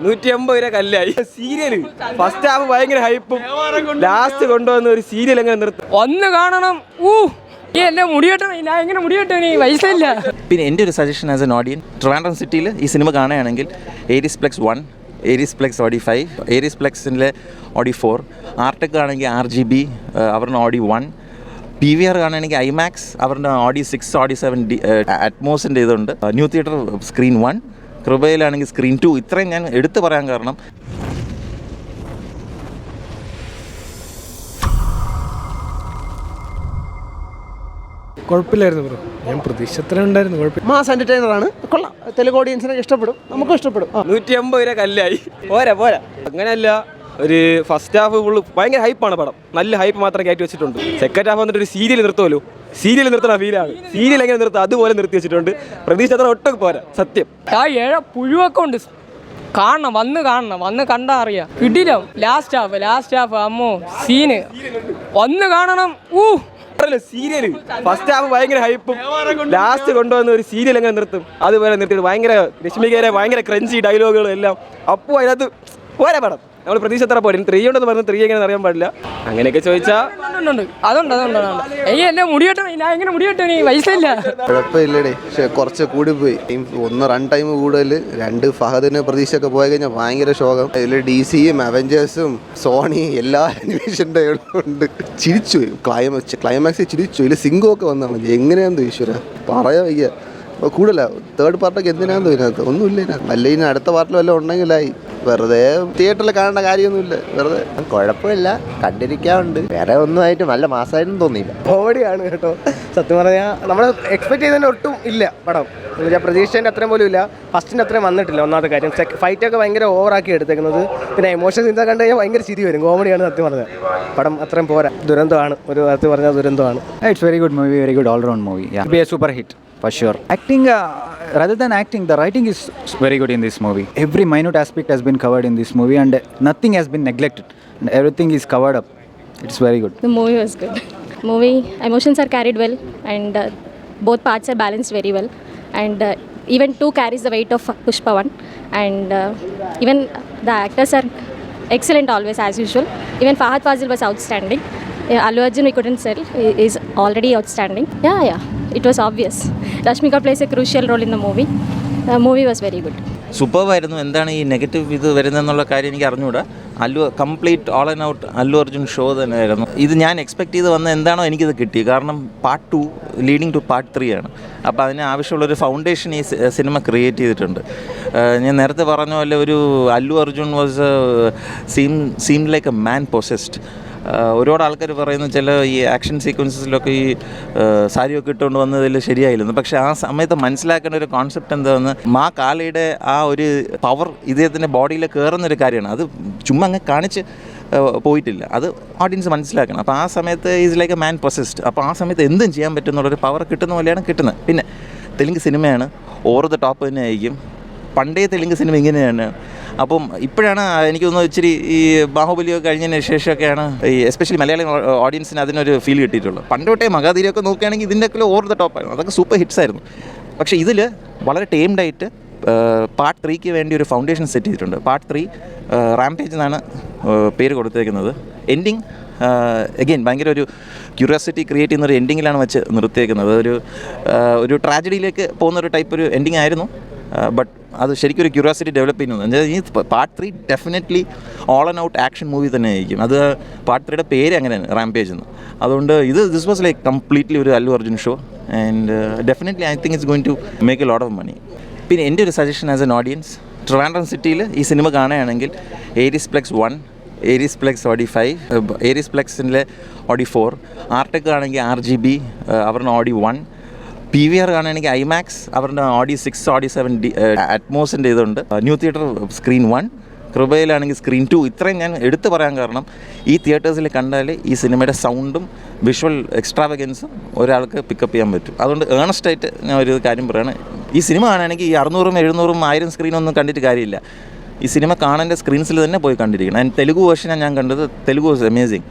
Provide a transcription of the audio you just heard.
150 രൂപ കല്ലായി. Serial first half ഭയങ്കര ഹൈപ്പും last കൊണ്ടുവന്ന ഒരു സീരിയൽ എങ്ങനെ നിർത്തും ഒന്ന് കാണണം. എന്നെ മുടിവെട്ടണം, ഞാൻ എങ്ങനെ മുടിവെട്ടണം, ഈ വയസ്സില്ല. പിന്നെ എൻ്റെ ഒരു suggestion as an audience, Trivandrum സിറ്റിയിൽ ഈ സിനിമ കാണുകയാണെങ്കിൽ Aries plex 1, Aries plex audi 5, Aries പ്ലെക്സിൻ്റെ ഓഡി 4, ആർടെക് ആണെങ്കിൽ RGB അവരുടെ ഓഡി 1, PVR കാണുകയാണെങ്കിൽ IMAX അവരുടെ ഓഡി 6, ഓഡി 7 അറ്റ്മോസിൻ്റെ ഇതുണ്ട്. ന്യൂ തിയേറ്റർ സ്ക്രീൻ 1, കൃപയിലാണെങ്കിൽ സ്ക്രീൻ 2. ഇത്രയും ഞാൻ എടുത്തു പറയാൻ കാരണം കുഴപ്പമില്ലായിരുന്നു ബ്രോ, ഞാൻ പ്രതീക്ഷ അത്ര ഉണ്ടായിരുന്നു. കുഴപ്പമില്ല, മാസ് എൻ്റർടൈനറാണ്, കൊള്ളാം. തെലുങ്ക് ഓഡിയൻസിനൊക്കെ ഇഷ്ടപ്പെടും, നമുക്കും ഇഷ്ടപ്പെടും. 150 രൂപ കല്ലായി. പോരാ അങ്ങനെയല്ല. ഒരു ഫസ്റ്റ് ഹാഫ് ഫുള്ള് ഭയങ്കര ഹൈപ്പാണ് പടം, നല്ല ഹൈപ്പ് മാത്രം കയറ്റി വെച്ചിട്ടുണ്ട്. സെക്കൻഡ് ഹാഫ് വന്നിട്ട് ഒരു സീരിയൽ നിർത്തുമല്ലോ, സീരിയൽ നിർത്തണ ഫീലാണ്. സീരിയൽ എങ്ങനെ നിർത്തുക അതുപോലെ നിർത്തി വെച്ചിട്ടുണ്ട്. പ്രതീക്ഷ അത്ര ഒട്ടും പോരാ, സത്യം. ആ പുഴുവൊക്കെ ഉണ്ട്, വന്ന് കണ്ടാ അറിയാം. കിട്ടില്ല ലാസ്റ്റ് ഹാഫ് അമ്മോ സീന് ഒന്ന് കാണണം. സീരിയല് ഫസ്റ്റ് ഹാഫ് ഭയങ്കര ഹൈപ്പും ലാസ്റ്റ് കൊണ്ടുവന്ന ഒരു സീരിയൽ എങ്ങനെ നിർത്തും അതുപോലെ നിർത്തിയിട്ട് ഭയങ്കര രശ്മികരെ ഭയങ്കര ക്രഞ്ചി ഡയലോഗുകളും എല്ലാം. അപ്പോൾ അതിനകത്ത് പോരാ പടം. നമ്മൾ പ്രതീക്ഷ എത്ര പോലെ 3 ഉണ്ടെന്ന് പറഞ്ഞ് 3 എങ്ങനെ അറിയാൻ പാടില്ല. അങ്ങനെയൊക്കെ ചോദിച്ചാൽ അതുണ്ട്. എന്നെ മുടിവെട്ടണം, ഞാൻ എങ്ങനെ മുടിവെട്ടണം, ഈ വയസ്സില്ല. കുഴപ്പമില്ലടേ, പക്ഷെ കുറച്ച് കൂടിപ്പോയി. 1 റൺ ടൈം കൂടുതൽ. 2 ഫഹദിന് പ്രതീക്ഷയൊക്കെ പോയി കഴിഞ്ഞാൽ ഭയങ്കര ശോകം. ഇതിൽ DCയും അവഞ്ചേഴ്സും സോണി എല്ലാ അനിമേഷൻ്റെ ഉണ്ട്. ചിരിച്ചു ക്ലൈമാക്സിൽ ചിരിച്ചു. ഇതിൽ സിംഗമൊക്കെ വന്നാണ്. എങ്ങനെയാണെന്ന് ഈശ്വര പറയാൻ വയ്യ. അപ്പോൾ കൂടുതല തേർഡ് പാർട്ടൊക്കെ എന്തിനാണെന്ന് ഇതിനകത്ത് ഒന്നുമില്ല. ഇതിനകത്ത് വല്ല ഇനി അടുത്ത പാർട്ടിൽ വല്ലതും ഉണ്ടെങ്കിലായി. വെറുതെ തിയേറ്ററിൽ കാണേണ്ട കാര്യമൊന്നുമില്ല. വെറുതെ കുഴപ്പമില്ല, കണ്ടിരിക്കാറുണ്ട്. വേറെ ഒന്നുമായിട്ട് നല്ല മാസമായിട്ടും തോന്നിയില്ല. കോമഡിയാണ് കേട്ടോ. സത്യം പറഞ്ഞാൽ നമ്മൾ എക്സ്പെക്ട് ചെയ്തതിൻ്റെ ഒട്ടും ഇല്ല പടം. പ്രതീക്ഷേൻ്റെ അത്രയും പോലും ഇല്ല. ഫസ്റ്റിൻ്റെ അത്രയും വന്നിട്ടില്ല. ഒന്നാമത്തെ കാര്യം. ഫൈറ്റൊക്കെ ഭയങ്കര ഓവറാക്കി എടുത്തേക്കുന്നത്. പിന്നെ ഇമോഷൻ സീൻസ് കണ്ടു കഴിഞ്ഞാൽ ഭയങ്കര ചിരി വരും. കോമഡിയാണ് സത്യം പറഞ്ഞത്. പടം അത്രയും പോരാ, ദുരന്തമാണ്. ഒരു അർത്ഥം പറഞ്ഞാൽ ദുരന്തമാണ്. It's very good movie, very good all-round movie. Yeah, be a super hit for sure. Acting, rather than acting, the writing is very good in this movie. Every minute aspect has been covered in this movie, and nothing has been neglected. And everything is covered up. It's very good. The movie was good. Movie emotions are carried well, and both parts are balanced very well. And even 2 carries the weight of Pushpa 1. And even the actors are excellent always as usual. Even Fahad Fazil was outstanding. Allu Arjun we couldn't sell, is already outstanding. Yeah, it was obvious. Rashmika plays a crucial role in the movie. The movie was very good. സൂപ്പർവായിരുന്നു. എന്താണ് ഈ negative ഇത് വരുന്നതെന്നുള്ള കാര്യം എനിക്ക് അറിഞ്ഞുകൂടാ. Complete all and out Allu Arjun show തന്നെയായിരുന്നു. ഇത് ഞാൻ expect ചെയ്ത് വന്ന എന്താണോ എനിക്കിത് കിട്ടി. കാരണം പാർട്ട് 2 ലീഡിങ് ടു പാർട്ട് 3 ആണ്. അപ്പോൾ അതിന് ആവശ്യമുള്ളൊരു ഫൗണ്ടേഷൻ ഈ സിനിമ ക്രിയേറ്റ് ചെയ്തിട്ടുണ്ട്. ഞാൻ നേരത്തെ പറഞ്ഞ പോലെ ഒരു Allu Arjun was seam like a man possessed. ഒരുപാട് ആൾക്കാർ പറയുന്ന ചില ഈ ആക്ഷൻ സീക്വൻസസിലൊക്കെ ഈ സാരിയൊക്കെ ഇട്ടുകൊണ്ട് വന്നതിൽ ശരിയായില്ലെന്ന്. പക്ഷേ ആ സമയത്ത് മനസ്സിലാക്കേണ്ട ഒരു കോൺസെപ്റ്റ് എന്താണെന്ന്, മാ കാളിയുടെ ആ ഒരു പവർ ഇദ്ദേഹത്തിൻ്റെ ബോഡിയിൽ കയറുന്നൊരു കാര്യമാണ്. അത് ചുമ്മാ അങ്ങ് കാണിച്ച് പോയിട്ടില്ല, അത് ഓഡിയൻസ് മനസ്സിലാക്കണം. അപ്പോൾ ആ സമയത്ത് is like a man possessed. അപ്പോൾ ആ സമയത്ത് എന്തും ചെയ്യാൻ പറ്റുന്നുള്ളൊരു പവർ കിട്ടുന്ന പോലെയാണ് കിട്ടുന്നത്. പിന്നെ തെലുങ്ക് സിനിമയാണ്, ഓവർ ദ ടോപ്പ് തന്നെ ആയിരിക്കും. പണ്ടേ തെലുങ്ക് സിനിമ ഇങ്ങനെയാണ്. അപ്പം ഇപ്പോഴാണ് എനിക്ക് തോന്നുന്നത് ഇച്ചിരി ഈ ബാഹുബലിയൊക്കെ കഴിഞ്ഞതിന് ശേഷമൊക്കെയാണ് ഈ എസ്പെഷ്യലി മലയാളി ഓഡിയൻസിന് അതിനൊരു ഫീൽ കിട്ടിയിട്ടുള്ളത്. പണ്ടോട്ടേ മഗാധീരമൊക്കെ നോക്കുകയാണെങ്കിൽ ഇതിൻ്റെയൊക്കെ ഓവർ ദ ടോപ്പായിരുന്നു, അതൊക്കെ സൂപ്പർ ഹിറ്റ്സ് ആയിരുന്നു. പക്ഷേ ഇതിൽ വളരെ ടേംഡായിട്ട് പാർട്ട് 3ക്ക് വേണ്ടി ഒരു ഫൗണ്ടേഷൻ സെറ്റ് ചെയ്തിട്ടുണ്ട്. പാർട്ട് 3 റാംപേജ് എന്നാണ് പേര് കൊടുത്തേക്കുന്നത്. എൻഡിങ് അഗെയിൻ ഭയങ്കര ഒരു ക്യൂരിയോസിറ്റി ക്രിയേറ്റ് ചെയ്യുന്നൊരു എൻഡിങ്ങിലാണ് വെച്ച് നിർത്തിയേക്കുന്നത്. ഒരു ട്രാജഡിയിലേക്ക് പോകുന്നൊരു ടൈപ്പ് ഒരു എൻഡിങ് ആയിരുന്നു. ബട്ട് അത് ശരിക്കും ഒരു ക്യൂരിയോസിറ്റി ഡെവലപ്പ് ചെയ്യുന്നത്. ഈ part 3 definitely all and out action movie തന്നെ ആയിരിക്കും. അത് പാർട്ട് 3യുടെ പേര് അങ്ങനെയാണ്, റാംപേജ് എന്ന്. അതുകൊണ്ട് ദിസ് വാസ് ലൈക്ക് കംപ്ലീറ്റ്ലി ഒരു Allu Arjun show. And definitely I think it's going to make a lot of money. പിന്നെ എൻ്റെ ഒരു suggestion as an audience, Trivandrum സിറ്റിയിൽ ഈ സിനിമ കാണുകയാണെങ്കിൽ Aries plex 1, Aries plex audi 5, Aries പ്ലെക്സിൻ്റെ ഓഡി 4, ആർടെക് ആണെങ്കിൽ RGB അവരുടെ ഓഡി 1, PVR കാണുകയാണെങ്കിൽ IMAX അവരുടെ ഓഡി 6, ഓഡി 7 അറ്റ്മോസിൻ്റെ ഇതുണ്ട്. ന്യൂ തിയേറ്റർ സ്ക്രീൻ 1, കൃപയിലാണെങ്കിൽ സ്ക്രീൻ 2. ഇത്രയും ഞാൻ എടുത്തു പറയാൻ കാരണം ഈ തിയേറ്റേഴ്സിൽ കണ്ടാൽ ഈ സിനിമയുടെ സൗണ്ടും വിഷ്വൽ എക്സ്ട്രാവഗൻസും ഒരാൾക്ക് പിക്കപ്പ് ചെയ്യാൻ പറ്റും. അതുകൊണ്ട് ഏണസ്റ്റായിട്ട് ഞാൻ ഒരു കാര്യം പറയുകയാണ്, ഈ സിനിമ കാണുകയാണെങ്കിൽ ഈ 600, 700, 1000 സ്ക്രീനൊന്നും കണ്ടിട്ട് കാര്യമില്ല. ഈ സിനിമ കാണേണ്ട സ്ക്രീൻസിൽ തന്നെ പോയി കണ്ടിരിക്കണം. ആൻഡ് തെലുഗു വേർഷനാണ് ഞാൻ കണ്ടത്. Telugu was amazing.